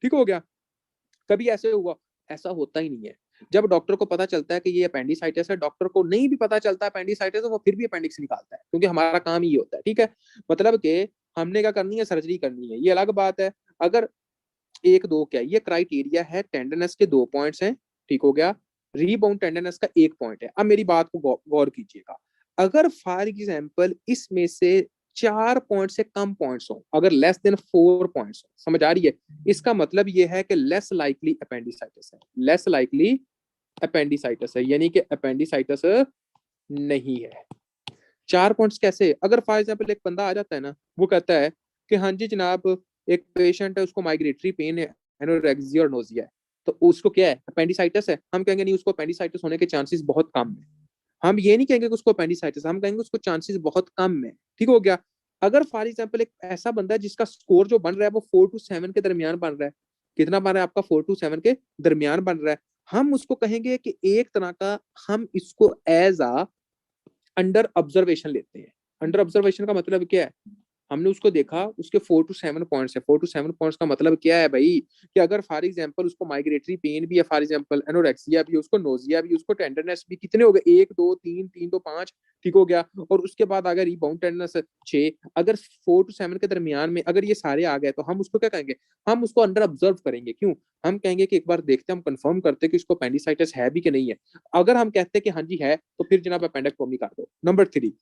ठीक हो गया। कभी ऐसे हुआ? ऐसा होता ही नहीं है। जब डॉक्टर को पता चलता है कि ये अपेंडिसाइटिस है, डॉक्टर को नहीं भी पता चलता अपेंडिसाइटिस, तो वो फिर भी अपेंडिक्स निकालता है, क्योंकि हमारा काम ये होता है। ठीक है, मतलब कि हमने क्या करनी है, सर्जरी करनी है, ये अलग बात है। अगर एक दो क्या, ये क्राइटेरिया है, टेंडरनेस के 2 पॉइंट्स हैं, ठीक हो गया, रीबाउंड टेंडरनेस का 1 पॉइंट है। अब मेरी बात को गौर कीजिएगा, अगर फॉर एग्जाम्पल इसमें से 4 पॉइंट से कम पॉइंट्स हो, अगर लेस देन 4 पॉइंट्स हो, समझ आ रही है, इसका मतलब ये है कि लेस लाइकली अपेंडिसाइटिस है, लेस लाइकली अपेंडिसाइटिस है, यानी कि अपेंडिसाइटिस नहीं है। 4 पॉइंट्स कैसे? अगर फॉर एग्जाम्पल एक बंदा आ जाता है ना, वो कहता है कि हाँ जी जनाब, एक पेशेंट है, उसको माइग्रेटरी पेन है, एनोरेक्सिया और नोजिया है, तो उसको क्या है, अपेंडिसाइटिस है? हम कहेंगे नहीं, उसको अपेंडिसाइटिस होने के चांसेस बहुत कम है। हम ये नहीं कहेंगे कि उसको अपेंडिसाइटिस, हम कहेंगे उसको चांसेस बहुत कम है। ठीक हो गया। अगर फॉर एग्जाम्पल एक ऐसा बंदा है जिसका स्कोर जो बन रहा है वो 4 to 7 के दरमियान बन रहा है, कितना बन रहा है आपका, 4 to 7 के दरमियान बन रहा है, हम उसको कहेंगे कि एक तरह का, हम इसको एज अ अंडर ऑब्जर्वेशन लेते हैं। अंडर ऑब्जर्वेशन का मतलब क्या है? हमने उसको देखा, उसके 4 to 7 पॉइंट्स है। 4 to 7 पॉइंट्स का मतलब क्या है भाई, कि अगर फॉर एग्जांपल उसको माइग्रेटरी पेन भी है, फॉर एग्जांपल एनोरेक्सिया भी, उसको नोजिया भी, उसको टेंडरनेस भी, कितने हो गए, 1 2 3, 3 2 5, ठीक हो गया। और उसके बाद अगर रिबाउंड टेंडरनेस 6, अगर 4 to 7 के दरमियान में अगर ये सारे आ गए, तो हम उसको क्या कहेंगे, हम उसको अंडर ऑब्जर्व करेंगे। क्यों? हम कहेंगे कि एक बार देखते हैं, हम कंफर्म करते हैं कि उसको अपेंडिसाइटिस है भी कि नहीं है। अगर हम कहते हैं कि हाँ जी है, तो फिर जनाब अपेंडेक्टोमी कर दो। नंबर 3,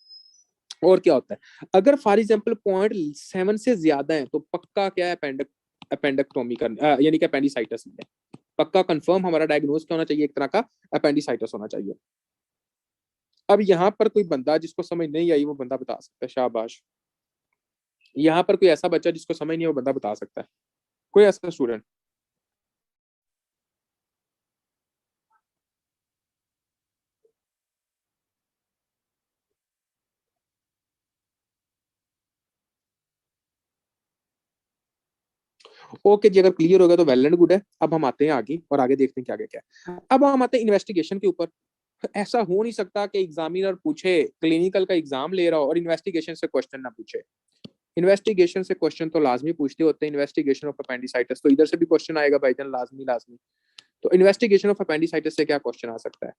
और क्या होता है, अगर फॉर एग्जाम्पल 0.7 से ज्यादा है, तो पक्का क्या है, अपेंडेक्टोमी करना, यानी कि अपेंडिसाइटिस है। पक्का कंफर्म हमारा डायग्नोज क्या होना चाहिए, एक तरह का अपेंडिसाइटिस होना चाहिए। अब यहाँ पर कोई बंदा जिसको समझ नहीं आई, वो बंदा बता सकता है, शाबाश। यहाँ पर कोई ऐसा बच्चा जिसको समझ नहीं है, वो बंदा बता सकता है, कोई ऐसा स्टूडेंट? ओके जी, अगर क्लियर हो गया तो वेल एंड गुड है। अब हम आते हैं आगे, और आगे देखते हैं कि आगे क्या है। अब हम आते हैं इन्वेस्टिगेशन के ऊपर। ऐसा हो नहीं सकता कि एग्जामिनर पूछे, क्लिनिकल का एग्जाम ले रहा हो और इन्वेस्टिगेशन से क्वेश्चन ना पूछे। इन्वेस्टिगेशन से क्वेश्चन तो लाजमी पूछते होते हैं। इन्वेस्टिगेशन ऑफ अपेंडिसाइटिस, तो इधर से भी क्वेश्चन आएगा भाईजान, लाजमी लाजमी। तो इन्वेस्टिगेशन ऑफ अपेंडिसाइटिस से क्या क्वेश्चन आ सकता है?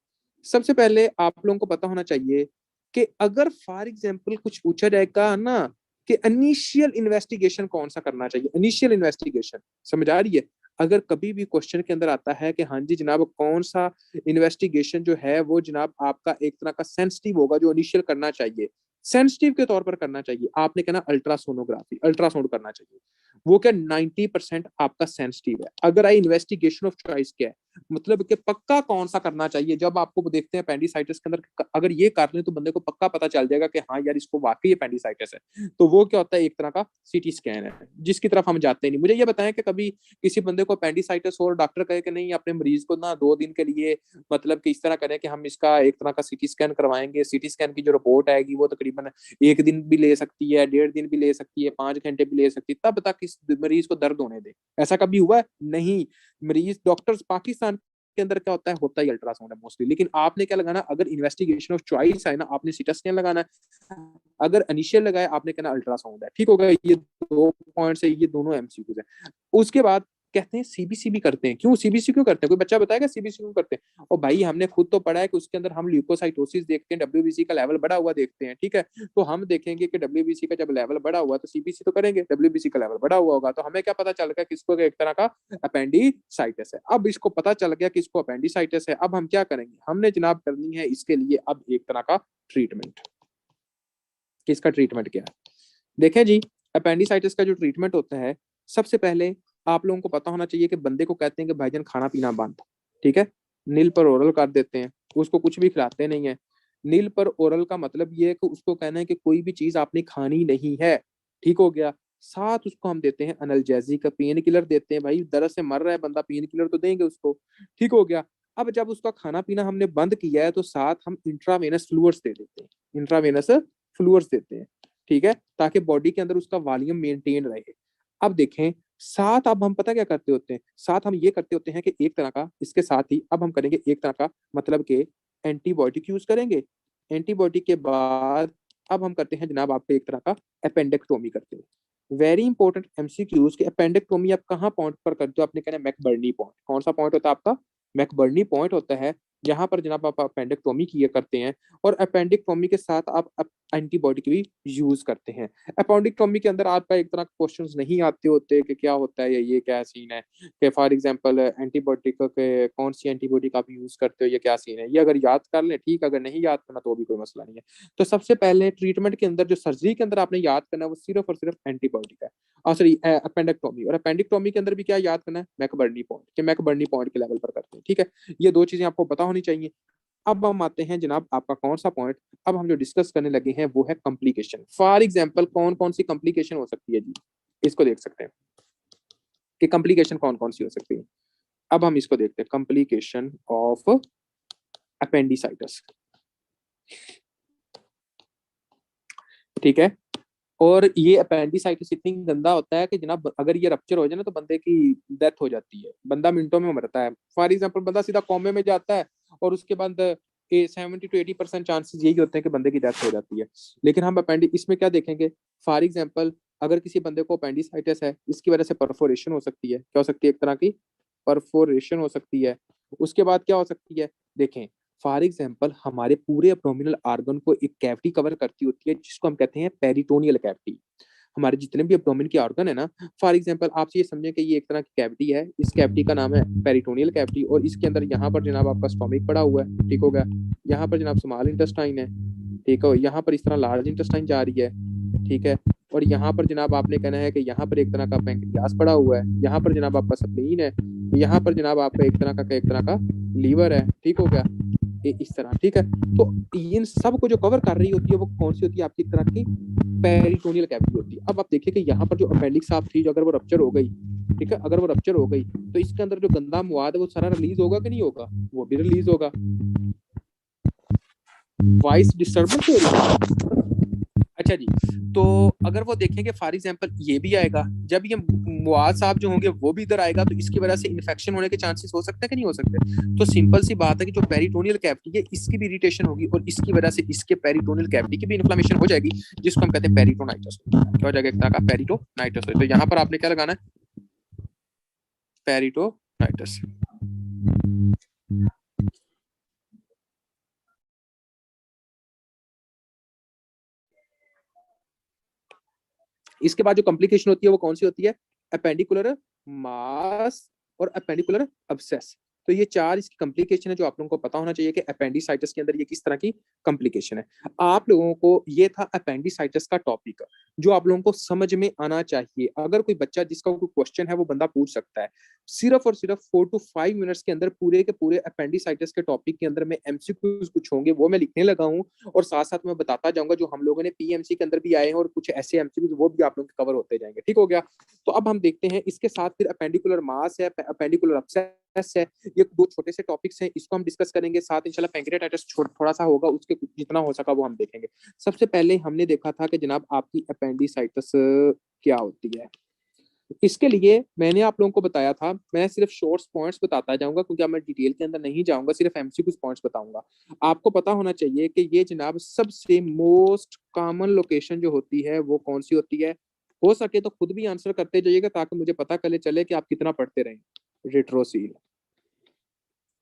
सबसे पहले आप लोगों को पता होना चाहिए कि अगर फॉर एग्जाम्पल कुछ पूछा जाएगा ना, कि इनिशियल इन्वेस्टिगेशन कौन सा करना चाहिए, इनिशियल इन्वेस्टिगेशन, समझ आ रही है? अगर कभी भी क्वेश्चन के अंदर आता है कि हाँ जी जनाब, कौन सा इन्वेस्टिगेशन जो है वो जनाब आपका एक तरह का सेंसिटिव होगा, जो इनिशियल करना चाहिए, सेंसिटिव के तौर पर करना चाहिए, आपने कहना अल्ट्रासोनोग्राफी, अल्ट्रासाउंड करना चाहिए। वो क्या 90% आपका सेंसिटिव है। अगर आई इन्वेस्टिगेशन ऑफ चॉइस क्या है, मतलब कि पक्का कौन सा करना चाहिए, जब आपको देखते हैं अपेंडिसाइटिस के अंदर, अगर ये कर लें तो बंदे को पक्का पता चल जाएगा कि हाँ यार इसको वाकई अपेंडिसाइटिस है, तो वो क्या होता है, एक तरह का सीटी स्कैन है, जिसकी तरफ हम जाते नहीं। मुझे ये बताएं कि कभी किसी बंदे को अपेंडिसाइटिस हो और डॉक्टर कहे कि नहीं, अपने मरीज को ना 2 दिन के लिए, मतलब कि इस तरह करें कि हम इसका एक तरह का सीटी स्कैन करवाएंगे, सीटी स्कैन की जो रिपोर्ट आएगी वो तकरीबन 1 दिन भी ले सकती है, 1.5 दिन भी ले सकती है, 5 घंटे भी ले सकती है, तब तक इस मरीज को दर्द होने दे। ऐसा कभी हुआ है? नहीं। मरीज, डॉक्टर्स पाकिस्तान के अंदर क्या होता है अल्ट्रासाउंड है मोस्टली। लेकिन आपने क्या लगाना, अगर इन्वेस्टिगेशन ऑफ चॉइस है ना, आपने सीटी स्कैन लगाना है। अगर इनिशियल लगाया, आपने कहना अल्ट्रासाउंड है। ठीक होगा, ये 2 पॉइंट्स है, ये दोनों एमसीक्यूज है। उसके बाद कहते हैं सीबीसी भी करते हैं। क्यों सीबीसी क्यों करते हैं? कोई बच्चा बताएगा सीबीसी क्यों करते हैं? और भाई हमने खुद तो पढ़ा है कि उसके अंदर हम ल्यूकोसाइटोसिस देखते हैं, डब्ल्यूबीसी का लेवल बढ़ा हुआ देखते हैं। ठीक है, तो हम देखेंगे कि डब्ल्यूबीसी का जब लेवल बढ़ा हुआ तो सीबीसी तो करेंगे, डब्ल्यूबीसी का लेवल बढ़ा हुआ होगा, तो हमें क्या पता चल गया किसको एक तरह का अपेंडिसाइटिस है। अब इसको पता चल गया कि इसको अपेंडिसाइटिस है, अब हम क्या करेंगे, हमने जनाब करनी है इसके लिए अब एक तरह का ट्रीटमेंट। किसका ट्रीटमेंट क्या है? देखें जी, अपेंडिसाइटिस का जो ट्रीटमेंट होता है, सबसे पहले आप लोगों को पता होना चाहिए कि बंदे को कहते हैं कि भाईजान खाना पीना बंद। ठीक है, नील पर ओरल कर देते हैं, उसको कुछ भी खिलाते नहीं है। नील पर ओरल का मतलब ये है कि उसको कहना है कि कोई भी चीज आपने खानी नहीं है। ठीक हो गया। साथ उसको हम देते हैं एनाल्जेसिक, पेन किलर देते हैं। भाई दर्द से मर रहा है बंदा, पेन किलर तो देंगे उसको। ठीक हो गया। अब जब उसका खाना पीना हमने बंद किया है, तो साथ हम इंट्रावेनस फ्लूइड्स दे देते हैं, इंट्रावेनस फ्लूइड्स देते हैं। ठीक है, ताकि बॉडी के अंदर उसका वॉल्यूम मेंटेन रहे। अब देखें, साथ अब हम पता क्या करते होते हैं, साथ हम ये करते होते हैं कि एक तरह का, इसके साथ ही अब हम करेंगे एक तरह का, मतलब कि एंटीबायोटिक यूज करेंगे। एंटीबायोटिक के बाद अब हम करते हैं जनाब, आपको एक तरह का अपेंडेक्टोमी करते हैं। वेरी इंपॉर्टेंट एमसीक्यूज के अपेंडिक्टोमी आप कहाँ पॉइंट पर करते हो, आपने कहना मैकबर्नी पॉइंट। कौन सा पॉइंट होता है आपका? मैकबर्नी पॉइंट होता है, जहां पर जनाब आप अपेंडिक्टोमी किया करते हैं, और अपेंडिक्टोमी के साथ आप एंटीबॉडी की भी यूज करते हैं। अपेंडिक्टोमी के अंदर आपका एक तरह क्वेश्चंस नहीं आते होते कि क्या होता है या ये क्या सीन है, कि फॉर एग्जांपल एंटीबायोटिक के कौन सी एंटीबॉडी का आप यूज करते हो, ये क्या सीन है, ये अगर याद कर लें ठीक, अगर नहीं याद करना तो भी कोई मसला नहीं है। तो सबसे पहले ट्रीटमेंट के अंदर जो सर्जरी के अंदर आपने याद करना है वो सिर्फ और सिर्फ एंटीबायोटिक है, और सॉरी अपेंडिक्टोमी। और अपेंडिक्टोमी के अंदर भी क्या याद करना है? मैकबर्नी पॉइंट, कि मैकबर्नी पॉइंट के लेवल पर करते हैं, ठीक है। ये दो चीजें आपको पता होनी चाहिए। अब हम आते हैं जनाब आपका कौन सा पॉइंट, अब हम जो डिस्कस करने लगे हैं वो है कॉम्प्लिकेशन। फॉर एग्जांपल कौन कौन सी कॉम्प्लिकेशन हो सकती है जी, इसको देख सकते हैं कि कॉम्प्लिकेशन कौन कौन सी हो सकती है। अब हम इसको देखते हैं, कॉम्प्लिकेशन ऑफ अपेंडिसाइटिस, ठीक है। और ये अपेंडिसाइटिस इतनी गंदा होता है कि जनाब अगर ये रप्चर हो जाए ना तो बंदे की डेथ हो जाती है, बंदा मिनटों में मरता है। फॉर एग्जाम्पल बंदा सीधा कॉमे में जाता है, और उसके बाद 70 to 80% चांसेस यही होते हैं कि बंदे की डेथ हो जाती है। लेकिन हम अपेंडिक इसमें क्या देखेंगे, फॉर एग्जाम्पल अगर किसी बंदे को अपेंडिसाइटिस है, इसकी वजह से परफोरेशन हो सकती है। क्या हो सकती है? एक तरह की परफोरेशन हो सकती है। उसके बाद क्या हो सकती है, देखें, फॉर एग्जाम्पल हमारे पूरे एब्डोमिनल आर्गन को एक कैविटी कवर करती होती है, जिसको हम कहते हैं पेरिटोनियल कैविटी। हमारे जितने भी एब्डोमिन के ऑर्गन है ना, फॉर एग्जांपल आप ये समझें कि ये एक तरह की कैविटी है, इस कैविटी का नाम है पेरिटोनियल कैविटी, और इसके अंदर यहाँ पर जनाब आपका स्टोमिक पड़ा हुआ है, ठीक हो गया। यहाँ पर जनाब स्मॉल इंटेस्टाइन है, ठीक है। यहाँ पर इस तरह लार्ज इंटेस्टाइन जा रही है, ठीक है। और यहाँ पर जनाब आपने कहना है कि यहाँ पर एक तरह का पैंक्रियास पड़ा हुआ है, यहाँ पर जनाब आपका स्प्लीन है, यहाँ पर जनाब आपका एक तरह का लीवर है, ठीक हो गया। इस तरह, ठीक है। तो इन सब को जो कवर कर रही होती है वो कौन सी होती है? आपकी तरह की पेरिटोनियल कैविटी होती है। अब आप देखिए कि यहाँ पर जो अपेंडिक्स आप थी, जो अगर वो रप्चर हो गई, ठीक है, अगर वो रप्चर हो गई तो इसके अंदर जो गंदा मवाद है वो सारा रिलीज होगा कि नहीं होगा? वो भी रिलीज होगा। वॉइस डिस्टर्बेंस हो रही है? अच्छा जी। तो अगर वो देखेंगे फॉर एग्जांपल ये भी आएगा, जब ये मुआज साहब जो होंगे वो भी इधर आएगा, तो इसकी वजह से इन्फेक्शन होने के चांसेस हो सकते हैं कि नहीं हो सकते? तो सिंपल सी बात है कि जो पेरिटोनियल कैविटी है इसकी भी इरिटेशन होगी, और इसकी वजह से इसके पेरिटोनियल कैविटी की भी इन्फ्लेमेशन हो जाएगी, जिसको हम कहते हैं पेरिटोनाइटिस। क्या हो जाएगा? एक तरह का पेरिटोनाइटिस। तो यहाँ पर आपने क्या लगाना है? पेरिटोनाइटिस। इसके बाद जो कॉम्प्लिकेशन होती है वो कौन सी होती है? अपेंडिकुलर मास और अपेंडिकुलर अब्सेस। तो ये चार इसकी कॉम्प्लिकेशन है जो आप लोगों को पता होना चाहिए कि अपेंडिसाइटिस के अंदर ये किस तरह की कॉम्प्लिकेशन है। आप लोगों को ये था अपेंडिसाइटिस का टॉपिक, जो आप लोगों को समझ में आना चाहिए। अगर कोई बच्चा जिसका कोई क्वेश्चन है वो बंदा पूछ सकता है। सिर्फ और सिर्फ 4 to 5 मिनट्स के अंदर पूरे के पूरे अपेंडिसाइटिस के टॉपिक के अंदर में एमसीक्यूज कुछ होंगे वो मैं लिखने लगा हूँ, और साथ साथ मैं बताता जाऊंगा जो हम लोगों ने पीएमसी के अंदर भी आए हैं, और कुछ ऐसे एमसीक्यूज वो भी आप लोगों के कवर होते जाएंगे, ठीक हो गया। तो अब हम देखते हैं इसके साथ फिर अपेंडिकुलर मास है, अपेंडिकुलर अब्सेस है, ये दो छोटे से टॉपिक्स हैं, इसको हम डिस्कस करेंगे। साथ इंशाल्लाह पैंक्रियाटाइटिस थोड़ा सा होगा, उसके जितना हो सका वो हम देखेंगे। सबसे पहले हमने देखा था कि जनाब आपकी अपेंडिसाइटिस क्या होती है। इसके लिए मैंने आप लोगों को बताया था, मैं सिर्फ शॉर्ट्स पॉइंट्स बताता जाऊंगा क्योंकि अब मैं डिटेल के अंदर नहीं जाऊंगा, सिर्फ एमसीक्यू पॉइंट्स बताऊंगा। आपको पता होना चाहिए कि ये जनाब सबसे मोस्ट कॉमन लोकेशन जो होती है वो कौन सी होती है। हो सके तो खुद भी आंसर करते जाइएगा ताकि मुझे पता चले कि आप कितना पढ़ते रहें। रेट्रोसील,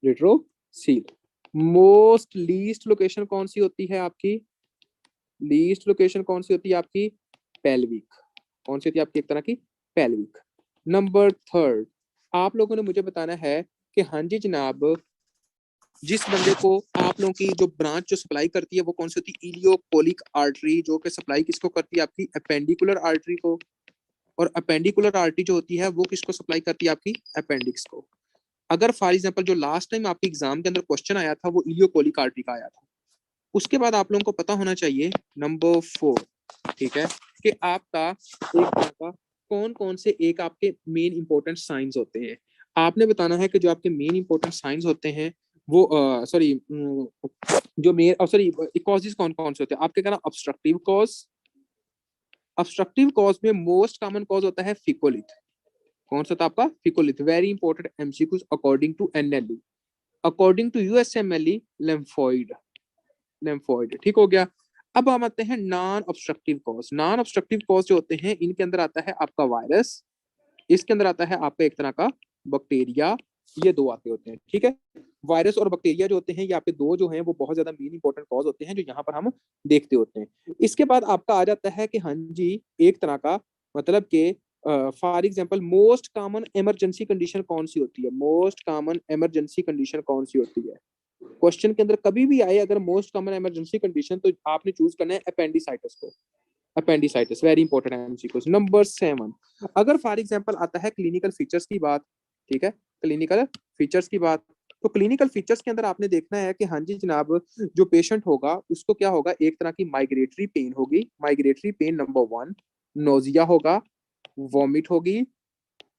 रेट्रोसील। मोस्ट लीस्ट लोकेशन कौन सी होती है आपकी? लीस्ट लोकेशन कौन सी होती है आपकी? पेल्विक। कौन सी होती है आपकी? एक तरह की पेल्विक। नंबर थर्ड, आप लोगों ने मुझे बताना है कि हाँ जी जनाब, जिस बंदे को आप लोगों की जो ब्रांच जो सप्लाई करती है वो कौन सी होती है? इलियोकोलिक आर्टरी, जो कि सप्लाई किसको करती है? आपकी अपेंडिकुलर आर्टरी को। और अपेंडिकुलर आर्टरी जो होती है वो किसको सप्लाई करती है? आपकी अपेंडिक्स को। अगर फॉर एग्जाम्पल जो लास्ट टाइम आपके एग्जाम के अंदर क्वेश्चन आया था वो इलियोकोलिक आर्टरी का आया था। उसके बाद आप लोगों को पता होना चाहिए नंबर 4, ठीक है, कि आपका एक तरह का कौन कौन से एक आपके मेन इंपॉर्टेंट साइंस होते हैं। आपने बताना है कि जो आपके मेन इंपॉर्टेंट साइंस होते हैं वो सॉरी जो मेन सॉरी कॉजेज कौन कौन से होते हैं आपके? कहना ऑब्स्ट्रक्टिव कॉज। ऑब्स्ट्रक्टिव कॉज में मोस्ट कॉमन कॉज होता है फिकोलिथ। कौन सा था आपका? Fecolith. Very important MCQs according to NLE. According to USMLE lymphoid, lymphoid, ठीक हो गया। अब हम आते हैं non obstructive cause. Non obstructive cause जो होते हैं इनके अंदर आता है आपका वायरस, इसके अंदर आता है आपका एक तरह का बैक्टीरिया, ये दो आते होते हैं, ठीक है। वायरस और बैक्टीरिया जो होते हैं ये आपके दो जो हैं वो बहुत ज्यादा मेन इंपॉर्टेंट कॉज होते हैं जो यहाँ पर हम देखते होते हैं। इसके बाद आपका आ जाता है कि हाँ जी एक तरह का मतलब कि for example most common emergency condition कौन सी होती है, मोस्ट कॉमन इमरजेंसी कंडीशन कौन सी होती है। क्वेश्चन के अंदर कभी भी आए अगर मोस्ट कॉमन इमरजेंसी कंडीशन तो आपने चूज करना है अपेंडिसाइटिस को। अपेंडिसाइटिस वेरी इंपॉर्टेंट है एमसीक्यू। नंबर 7, अगर फॉर एग्जांपल आता है क्लिनिकल फीचर्स की बात, ठीक है, क्लिनिकल फीचर्स की बात, तो क्लिनिकल फीचर्स के अंदर आपने देखना है कि हाँ जी जनाब जो पेशेंट होगा उसको क्या होगा, एक तरह की माइग्रेटरी पेन होगी, माइग्रेटरी पेन नंबर 1, नोजिया होगा, वॉमिट होगी।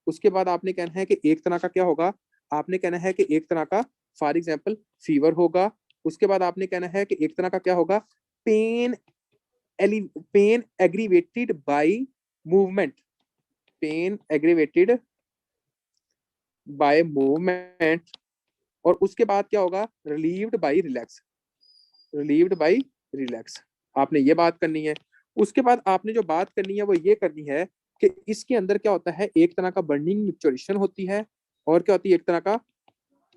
उसके बाद आपने कहना है कि एक तरह का क्या होगा, आपने कहना है कि एक तरह का फॉर एग्जांपल फीवर होगा। उसके बाद आपने कहना है कि एक तरह का क्या होगा, pain pain aggravated by movement, pain aggravated by movement. और उसके बाद क्या होगा, relieved by relax, relieved by relax. आपने ये बात करनी है। उसके बाद आपने जो बात करनी है वो ये करनी है कि इसके अंदर क्या होता है, एक तरह का बर्निंग मिक्सचरेशन होती है और क्या होती है एक तरह का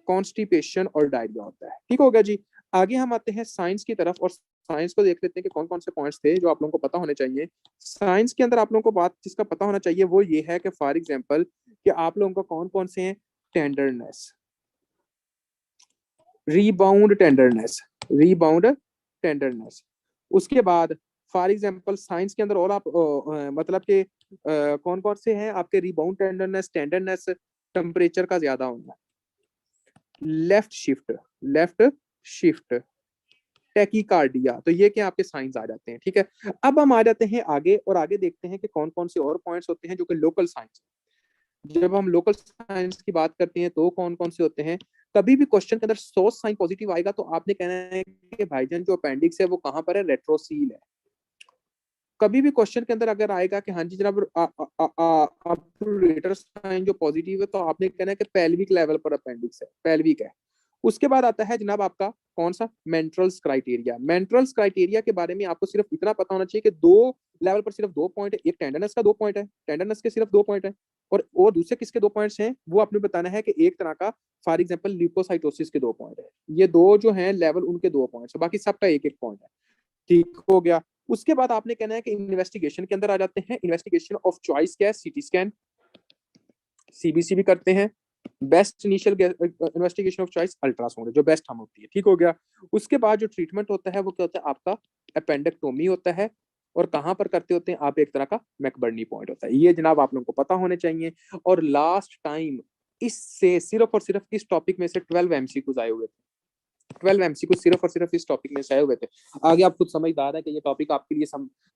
कॉन्स्टिपेशन और डायरिया होता है। ठीक हो गया जी। आगे हम आते हैं साइंस की तरफ और साइंस को देख लेते हैं कि कौन कौन से पॉइंट्स थे जो आप लोगों को पता होने चाहिए। साइंस के अंदर आप लोगों को बात जिसका पता होना चाहिए वो ये है कि फॉर एग्जांपल कि आप लोगों को कौन कौन से हैं, tenderness, rebound tenderness, rebound tenderness. उसके बाद फॉर एग्जांपल साइंस के अंदर और आप मतलब कि कौन कौन से हैं आपके, रीबाउंड टेंडरनेस, टेंडरनेस, टेम्परेचर का ज्यादा होना, left shift, left shift, tachycardia. तो ये क्या आपके साइंस आ जाते हैं, ठीक है। अब हम आ जाते हैं आगे और आगे देखते हैं कि कौन कौन से और पॉइंट्स होते हैं जो कि लोकल साइंस। जब हम लोकल साइंस की बात करते हैं तो कौन कौन से होते हैं, कभी भी क्वेश्चन के अंदर सोर्स साइन पॉजिटिव आएगा तो आपने कहना है कि भाईजान जो अपेंडिक्स है वो कहां पर है, रेट्रोसील है। कभी भी क्वेश्चन के अंदर अगर आएगा कि हाँ जी जनाब अपरेटर साइन जो पॉजिटिव है तो आपने कहना है कि पेल्विक लेवल पर अपेंडिक्स है, पेल्विक है। उसके बाद आता है जनाब आपका कौन सा, मेंट्रल्स क्राइटेरिया। मेंट्रल्स क्राइटेरिया के बारे में आपको सिर्फ इतना पता होना चाहिए कि दो लेवल पर सिर्फ 2 पॉइंट है, एक टेंडरनेस का 2 पॉइंट है, टेंडरनेस के सिर्फ 2 पॉइंट है, और दूसरे किसके 2 पॉइंट्स हैं वो आपने बताना है कि एक तरह का फॉर एग्जाम्पल ल्यूकोसाइटोसिस के 2 पॉइंट है। ये दो जो है लेवल उनके 2 पॉइंट्स है, बाकी सबका एक एक पॉइंट है। ठीक हो गया। उसके बाद आपने कहना है कि इन्वेस्टिगेशन के अंदर आ जाते हैं। इन्वेस्टिगेशन ऑफ चॉइस क्या है, सीटी स्कैन, सीबीसी भी करते हैं। Best initial investigation of choice ultrasound जो बेस्ट हम होती है। ठीक हो गया। उसके बाद जो ट्रीटमेंट होता है वो क्या होता है आपका, अपेंडेक्टोमी होता है। और कहां पर करते होते हैं आप, एक तरह का मैकबर्नी पॉइंट होता है। ये जनाब आप लोगों को पता होने चाहिए। और लास्ट टाइम इससे सिर्फ और सिर्फ इस टॉपिक में से 12 एमसीक्यूज आए हुए थे, 12 एमसीक्यू सिर्फ और सिर्फ इस टॉपिक में से आए हुए थे। आगे आप खुद समझदार है कि ये टॉपिक आपके लिए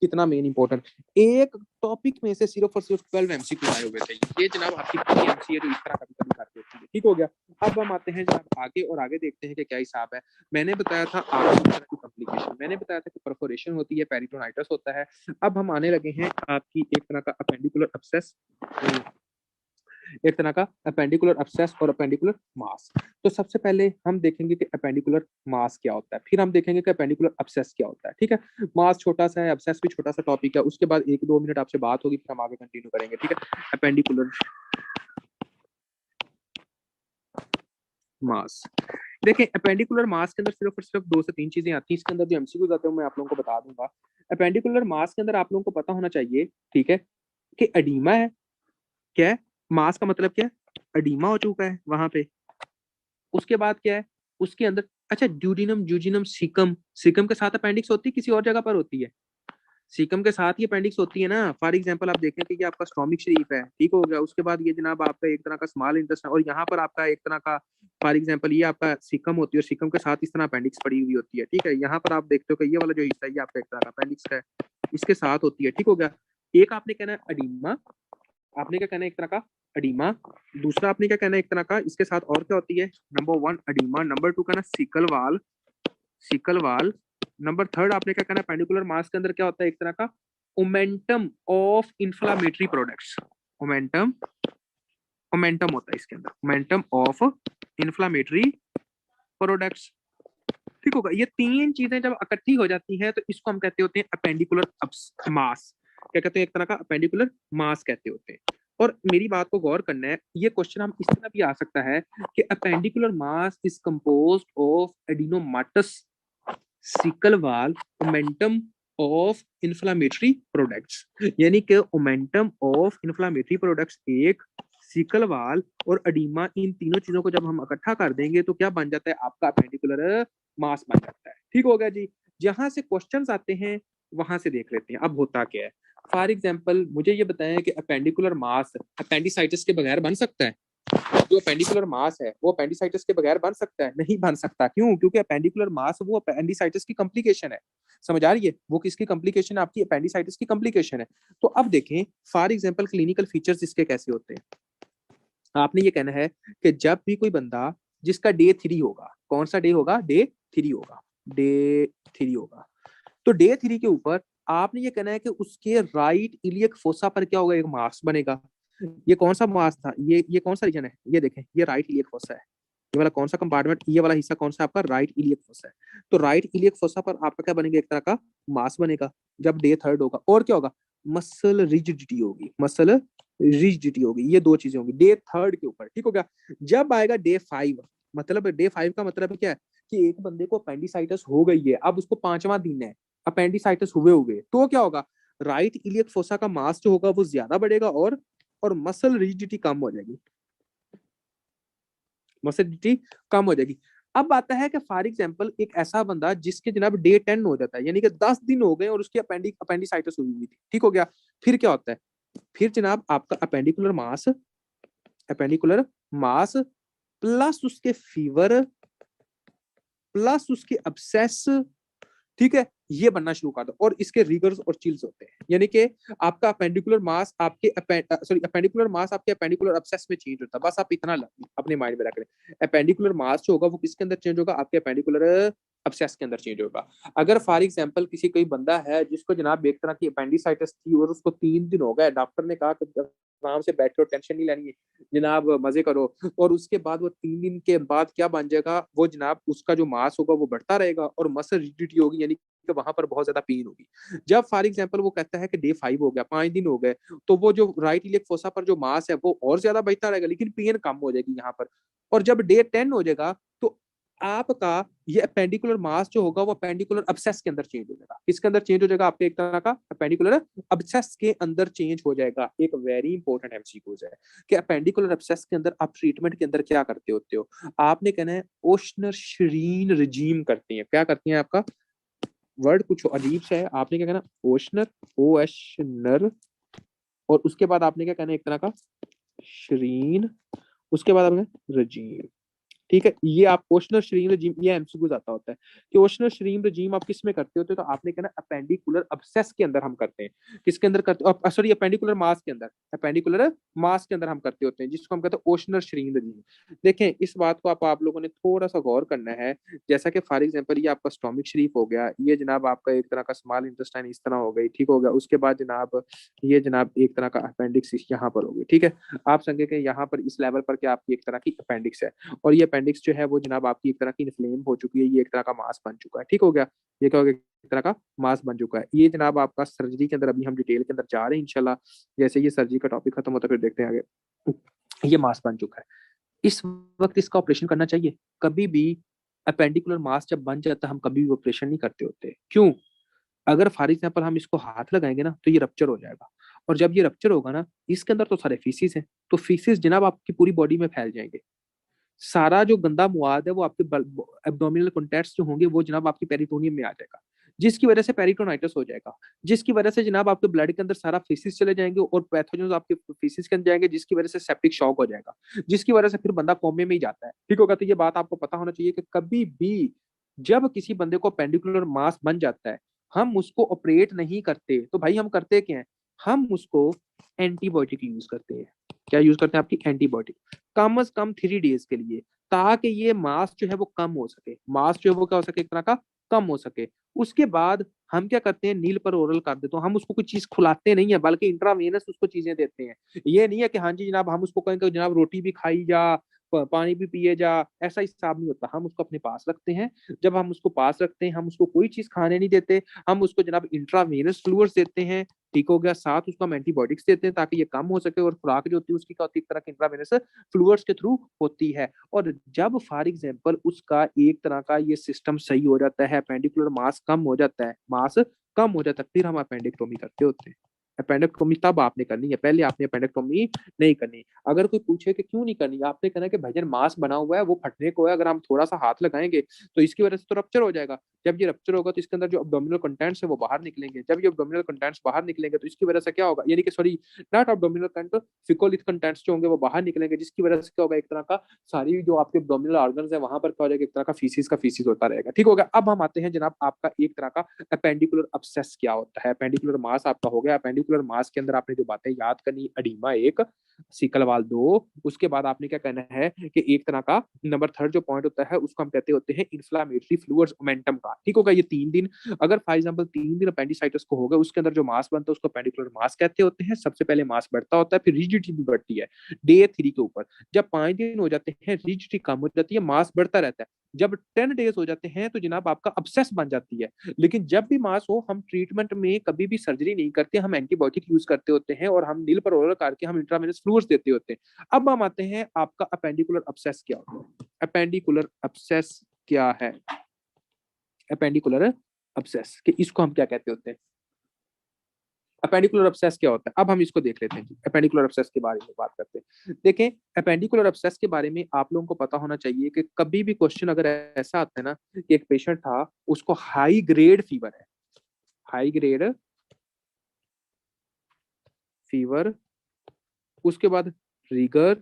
कितना मेन इंपॉर्टेंट, एक टॉपिक में से सिर्फ और सिर्फ 12 एमसीक्यू आए हुए थे। ये जनाब आपकी एमसीए जो इस तरह कभी कभी करते होती है। ठीक हो गया। अब हम आते हैं जनाब आगे और आगे देखते हैं कि क्या हिसाब है। मैंने बताया था आपकी तरह की कॉम्प्लिकेशन, मैंने बताया था कि परफोरेशन होती है, पेरिटोनाइटिस होता है। अब हम आने लगे हैं आपकी एक तरह का अपेंडिकुलर अब्सेस, एक तरह का अपेंडिकुलर अब्सेस और अपेंडिकुलर मास। तो सबसे पहले हम देखेंगे कि अपेंडिकुलर मास क्या होता है, फिर हम देखेंगे कि अपेंडिकुलर अब्सेस क्या होता है। ठीक है, मास छोटा सा है, अब्सेस भी छोटा सा टॉपिक है। उसके बाद 1-2 मिनट आपसे बात होगी, फिर हम आगे कंटिन्यू करेंगे। ठीक है, अपेंडिकुलर मास। देखिए अपेंडिकुलर मास के अंदर सिर्फ और सिर्फ 2 से 3 चीजें आती हैं। इसके अंदर जो एमसीक्यूज आते हैं मैं आप लोगों को बता दूंगा। अपेंडिकुलर मास के अंदर आप लोगों को पता होना चाहिए, ठीक है, कि एडीमा है। क्या है, मास का मतलब क्या है, एडीमा हो चुका है वहां पे। उसके बाद क्या है, उसके अंदर अच्छा ड्यूडिनम, जूजिनम, सीकम, सीकम के साथ अपेंडिक्स होती है, किसी और जगह पर होती है, सीकम के साथ ही अपेंडिक्स होती है ना। फॉर एग्जांपल आप देखें कि ये आपका स्टोमिक शरीफ है, ठीक हो गया। उसके बाद ये जनाब आपका एक तरह का स्मॉल इंटेस्टाइन, और यहाँ पर आपका एक तरह का फॉर एग्जांपल ये आपका सीकम होती है, और सीकम के साथ इस तरह अपेंडिक्स पड़ी हुई होती है। ठीक है, यहाँ पर आप देखते हो कि ये वाला जो हिस्सा है ये आपका एक तरह का अपेंडिक्स का है, इसके साथ होती है। ठीक हो गया। एक आपने कहना है अडीमा, आपने क्या कहना है एक तरह का अडीमा। दूसरा आपने क्या कहना है एक तरह का, इसके साथ और क्या होती है, नंबर 1 अडीमा, नंबर 2 कहना सिकल वाल, सिकल वाल। नंबर 3 आपने क्या कहना है पेंडिकुलर मास के अंदर क्या होता है, एक तरह का omentum of inflammatory products, omentum, omentum होता है इसके अंदर, ओमेंटम ऑफ इंफ्लामेटरी प्रोडक्ट्स। ठीक होगा। ये तीन चीजें जब इकट्ठी हो जाती हैं तो इसको हम कहते होते हैं अपेंडिकुलर मास। क्या कहते हैं? एक तरह का अपेंडिकुलर मास कहते होते हैं। और मेरी बात को गौर करना है, ये क्वेश्चन हम इस तरह भी आ सकता है कि appendicular mass is composed of adenomatous cecal wall momentum of inflammatory products, यानी कि मोमेंटम ऑफ इन्फ्लामेटरी प्रोडक्ट्स एक, सिकल वाल और एडिमा, इन तीनों चीजों को जब हम इकट्ठा कर देंगे तो क्या बन जाता है? आपका अपेंडिकुलर मास बन जाता है। ठीक हो गया जी। जहां से क्वेश्चंस आते हैं वहां से देख लेते हैं अब होता क्या है। फॉर एग्जाम्पल मुझे ये बताएं कि अपेंडिकुलर मास अपेंडिसाइटिस के बगैर बन सकता है? जो अपेंडिकुलर मास है वो अपेंडिसाइटिस के बगैर बन सकता है? नहीं बन सकता। क्यों? क्योंकि अपेंडिकुलर मास वो अपेंडिसाइटिस की कॉम्प्लिकेशन है। समझ आ रही है? वो किसकी कॉम्प्लिकेशन? आपकी अपेंडिसाइटिस की कॉम्प्लिकेशन है। तो अब देखें फॉर एग्जाम्पल क्लिनिकल फीचर्स इसके कैसे होते हैं। आपने ये कहना है कि जब भी कोई बंदा जिसका डे 3 होगा, कौन सा डे होगा? डे 3 होगा, डे 3 होगा। तो डे 3 के ऊपर आपने ये कहना है कि उसके राइट इलियक फोसा पर क्या होगा? एक मास बनेगा। ये कौन सा मास था? ये कौन सा रीजन है? ये देखें, ये राइट इलियक फोसा है। ये वाला कौन सा कंपार्टमेंट? ये वाला हिस्सा कौन सा आपका? राइट इलियक फोसा है। तो राइट इलियक फोसा पर आपका क्या बनेगा? एक तरह का मास बनेगा जब डे 3 होगा। और क्या होगा? मसल रिजिडिटी होगी, मसल रिजिडिटी होगी। ये दो चीजें होंगी डे 3 के ऊपर। ठीक हो गया। जब आएगा डे 5, मतलब डे 5 का मतलब क्या है कि एक बंदे को अपेंडिसाइटिस हो गई है, अब उसको 5वां दिन है अपेंडिसाइटिस हुए हुए, तो क्या होगा? राइट इलियक फोसा का मास जो होगा वो ज्यादा बढ़ेगा और मसल रिजिडिटी कम हो जाएगी, मसल रिजिडिटी कम हो जाएगी। अब आता है कि फॉर एग्जांपल एक ऐसा बंदा जिसके जनाब डे 10 हो जाता है, यानी कि 10 दिन हो गए और उसकी अपेंडिसाइटिस हुई हुई थी। ठीक हो गया। फिर क्या होता है? फिर जनाब आपका अपेंडिकुलर मास प्लस उसके फीवर प्लस उसके अब्सेस, ठीक है, ये बनना शुरू कर दो। और इसके रिगर्स और चिल्स होते हैं, यानी कि आपका अपेंडिकुलर मास आपके अपेंडिकुलर मास आपके अपेंडिकुलर अब्सेस में चेंज होता है। बस आप इतना अपने माइंड में रख लें, अपेंडिकुलर मास जो होगा वो किसके अंदर चेंज होगा? आपके अपेंडिकुलर अब्सेस के अंदर चेंज होगा। अगर फॉर एग्जांपल किसी कोई बंदा है जिसको जनाब एक तरह की अपेंडिसाइटिस थी और उसको 3 दिन हो गए, डॉक्टर ने कहा कि आराम से बैठो, टेंशन नहीं लेनी है जनाब, मजे करो, और उसके बाद वो 3 दिन के बाद क्या बन जाएगा? वो जनाब उसका जो मास होगा वो बढ़ता रहेगा और मसल रिजिडिटी होगी, यानी कि वहां पर बहुत ज्यादा पेन होगी। जब फॉर एग्जांपल वो कहता है कि डे 5 हो गया, 5 दिन हो गए, तो वो जो राइट इलियक फोसा पर जो मास है वो और ज्यादा बढ़ता रहेगा, लेकिन पेन कम हो जाएगी यहाँ पर। और जब डे 10 हो जाएगा तो आपका ये अपेंडिकुलर मास जो होगा वो अपेंडिकुलर अब्सेस के अंदर चेंज हो जाएगा। किसके अंदर चेंज हो जाएगा? आपके एक तरह का अपेंडिकुलर अब्सेस के अंदर चेंज हो जाएगा। एक वेरी इंपॉर्टेंट एमसीक्यू है कि अपेंडिकुलर अब्सेस के अंदर आप ट्रीटमेंट के अंदर क्या करते होते हो? आपने कहना है ओशनर श्रीन रिजीम करते हैं। क्या करती हैं? आपका वर्ड कुछ अजीब सा है, आपने क्या कहना? ओशनर, ओएशनर, और उसके बाद आपने क्या कहना है? एक तरह का श्रीन, उसके बाद आपने रजीम। ठीक है, ये आप ओशनर श्रीम रजीम, ये एमसीक्यू आता होता है कि ओशनर श्रीम रजीम आप किस में करते होते हो? तो आपने कहना अपेंडिकुलर अब्सेस के अंदर हम करते हैं। किसके अंदर करते हो? सॉरी, अपेंडिकुलर मास के अंदर, अपेंडिकुलर मास के अंदर हम करते होते हैं, जिसको हम कहते हैं ओशनर श्रीम रजीम। देखें इस बात को आप लोगों ने थोड़ा सा गौर करना है। जैसा कि फॉर एग्जाम्पल ये आपका स्टोमिक शरीफ हो गया, ये जनाब आपका एक तरह का स्मॉल इंटेस्टाइन इस तरह हो गई। ठीक हो गया। उसके बाद जनाब ये जनाब एक तरह का अपेंडिक्स यहाँ पर होगी। ठीक है, आप समझे कि यहाँ पर इस लेवल पर क्या आपकी एक तरह की अपेंडिक्स है, और ये अपेंडिक्स जो है वो जनाब आपकी एक तरह की इन्फ्लेम हो चुकी है, ये एक तरह का मास बन चुका है। ठीक हो गया। ये क्या हो गया? एक तरह का मास बन चुका है। ये जनाब आपका सर्जरी के अंदर, अभी हम डिटेल के अंदर जा रहे हैं इंशाल्लाह, जैसे ये सर्जरी का टॉपिक खत्म होता है फिर देखते हैं आगे। ये मास बन चुका है, इस वक्त इसका ऑपरेशन करना चाहिए? कभी भी अपेंडिकुलर मास जब बन जाता है हम कभी भी ऑपरेशन नहीं करते होते। क्यों? अगर फॉर एग्जाम्पल हम इसको हाथ लगाएंगे ना तो ये रप्चर हो जाएगा, और जब ये रप्चर होगा ना, इसके अंदर तो सारे फीसिस हैं, तो फीसिस जनाब आपकी पूरी बॉडी में फैल जाएंगे। सारा जो गंदा मुआद है वो आपके एब्डोमिनल कंटेंट्स जो होंगे वो जनाब आपकी पेरिटोनियम में आ जाएगा, जिसकी वजह से पेरिटोनाइटिस हो जाएगा, जिसकी वजह से जनाब आपके ब्लड के अंदर सारा फीसिस चले जाएंगे और पैथोजन आपके फीसिस के अंदर जाएंगे, जिसकी वजह से सेप्टिक शॉक हो जाएगा, जिसकी वजह से फिर बंदा कोमे में ही जाता है। ठीक होगा। तो ये बात आपको पता होना चाहिए कि कभी भी जब किसी बंदे को पेंडिकुलर मास बन जाता है हम उसको ऑपरेट नहीं करते। तो भाई हम करते क्या है? हम उसको एंटीबायोटिक यूज करते हैं। क्या यूज करते हैं? आपकी एंटीबायोटिक, कम से कम 3 डेज के लिए, ताकि ये मास जो है वो कम हो सके, मास जो है वो क्या हो सके? एक तरह का कम हो सके। उसके बाद हम क्या करते हैं? नील पर ओरल कर देते हैं। हम उसको कोई चीज खुलाते नहीं है, बल्कि इंट्रावेनस उसको चीजें देते हैं। ये नहीं है कि हाँ जी जनाब हम उसको कहेंगे जनाब रोटी भी खाई जा पानी भी पिए जा, ऐसा हिसाब नहीं होता। हम उसको अपने पास रखते हैं। जब हम उसको पास रखते हैं, हम उसको कोई चीज खाने नहीं देते, हम उसको जनाब इंट्रावेनस फ्लूइड्स देते हैं, ठीक हो गया। साथ उसको हम एंटीबायोटिक्स देते हैं ताकि ये कम हो सके, और खुराक जो होती है उसकी क्या होती है, एक तरह की इंट्रावेनस फ्लूइड्स के थ्रू होती है। और जब फॉर एग्जाम्पल उसका एक तरह का ये सिस्टम सही हो जाता है, अपेंडिकुलर मास कम हो जाता है, मास कम हो जाता है, फिर हम अपेंडिक्टोमी करते होते हैं। अपेंडिक्टोमी तब आपने करनी है, पहले आपने अपेंडिक्टोमी नहीं करनी। अगर कोई पूछे कि क्यों नहीं करनी, आपने कहना कि भाईजान मांस बना हुआ है, वो फटने को है, अगर हम थोड़ा सा हाथ लगाएंगे तो इसकी वजह से तो रप्चर हो जाएगा। जब ये रप्चर होगा तो इसके अंदर जो अब्डोमिनल कंटेंट्स है वो बाहर निकलेंगे। जब ये अब्डोमिनल कंटेंट्स बाहर निकलेंगे तो इसकी वजह से क्या होगा, यानी कि sorry, not abdominal content, fecolith contents जो होंगे वो बाहर निकलेंगे, जिसकी वजह से क्या होगा, एक तरह का सारी जो आपके अब्डोमिनल ऑर्गन्स है वहां पर क्या हो जाएगा, एक तरह का फीसिस होता रहेगा। ठीक होगा। अब हम आते हैं जनाब, आपका एक तरह का अपेंडिकुलर अब्सेस क्या होता है। अपेंडिकुलर मास आपका हो गया। अपेंडिकुलर मास के अंदर आपने जो बातें याद करनी, एडिमा एक, सिकल वाल दो, उसके बाद आपने क्या कहना है कि एक तरह का नंबर थर्ड जो पॉइंट होता है उसको हम कहते होते हैं इन्फ्लामेटरी फ्लूइड्स मोमेंटम का। ठीक होगा। ये 3 दिन, अगर फॉर एग्जांपल 3 दिन अपेंडिसाइटिस को होगा, उसके अंदर जो मास बनता है उसको अपेंडिकुलर मास कहते होते हैं। सबसे पहले मास बढ़ता होता है, फिर रिजिडिटी भी बढ़ती है डे 3 के ऊपर। जब 5 दिन हो जाते हैं रिजिडिटी कम हो जाती है, मास बढ़ता रहता है। जब 10 डेज हो जाते हैं तो जनाब आपका अब्सेस बन जाती है। लेकिन जब भी मास हो, हम ट्रीटमेंट में कभी भी सर्जरी नहीं करते, हम एंटीबायोटिक यूज करते होते हैं और हम नील पर ओरल करके हम इंट्रावेनस फ्लूइड्स देते होते हैं। अब हम आते हैं आपका अपेंडिकुलर अब्सेस क्या होता है। अपेंडिकुलर अब्सेस क्या है, अपेंडिकुलर अब्सेस कि इसको हम क्या कहते होते हैं, अपेंडिकुलर अब्सेस क्या होता है। अब हम इसको देख लेते हैं, अपेंडिकुलर अब्सेस के बारे में बात करते हैं। देखें, अपेंडिकुलर अब्सेस के बारे में आप लोगों को पता होना चाहिए कि कभी भी क्वेश्चन अगर ऐसा आता है ना कि एक पेशेंट था, उसको हाई ग्रेड फीवर है, हाई ग्रेड फीवर, उसके बाद रिगर,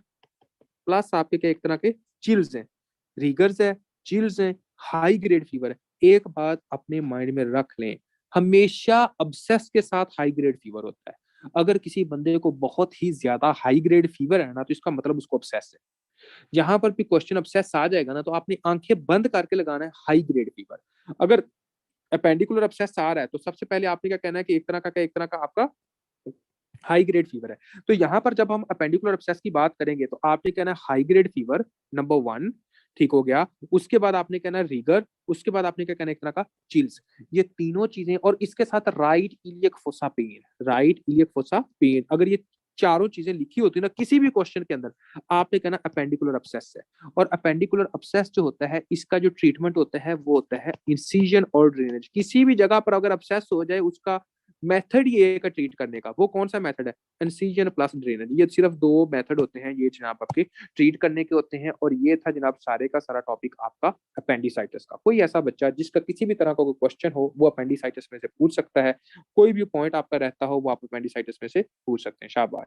प्लस आपके क्या एक तरह के चिल्स हैं, रिगर्स है, चिल्स हैं, हाई ग्रेड फीवर है। एक बात अपने माइंड में रख लें, हमेशा अब्सेस के साथ हाई ग्रेड फीवर होता है। अगर किसी बंदे को बहुत ही ज्यादा हाई ग्रेड फीवर है ना, तो इसका मतलब उसको अब्सेस है। जहां पर भी क्वेश्चन अब्सेस आ जाएगा ना, तो आपने आंखें बंद करके लगाना है हाई ग्रेड फीवर। अगर अपेंडिकुलर अब्सेस आ रहा है तो सबसे पहले आपने क्या कहना है कि एक तरह का आपका हाई ग्रेड फीवर है। तो यहाँ पर जब हम अपेंडिकुलर अब्सेस की बात करेंगे तो आपने कहना है हाई ग्रेड फीवर, नंबर 1, ठीक हो गया। उसके बाद आपने कहना है रीगर, उसके बाद आपने क्या कहना है एक तरह का चिल्स। ये तीनों चीजें, और इसके साथ right iliac fossa pain, right iliac fossa pain, अगर ये चारों चीजें लिखी होती है ना किसी भी क्वेश्चन के अंदर, आपने कहना अपेंडिकुलर अब्सेस है। और अपेंडिकुलर अब्सेस जो होता है, इसका जो ट्रीटमेंट होता है वो होता है इंसिजन और ड्रेनेज। किसी भी जगह पर अगर अब्सेस हो जाए, उसका मेथड ये है ट्रीट करने का, वो कौन सा मेथड है, इंसिजन प्लस ड्रेनेज। ये सिर्फ 2 मेथड होते हैं, ये जनाब आपके ट्रीट करने के होते हैं। और ये था जनाब सारे का सारा टॉपिक आपका अपेंडिसाइटिस का। कोई ऐसा बच्चा जिसका किसी भी तरह का कोई क्वेश्चन हो, वो अपेंडिसाइटिस में से पूछ सकता है। कोई भी पॉइंट आपका रहता हो, वो आप अपेंडिसाइटिस में से पूछ सकते हैं। शाबाश।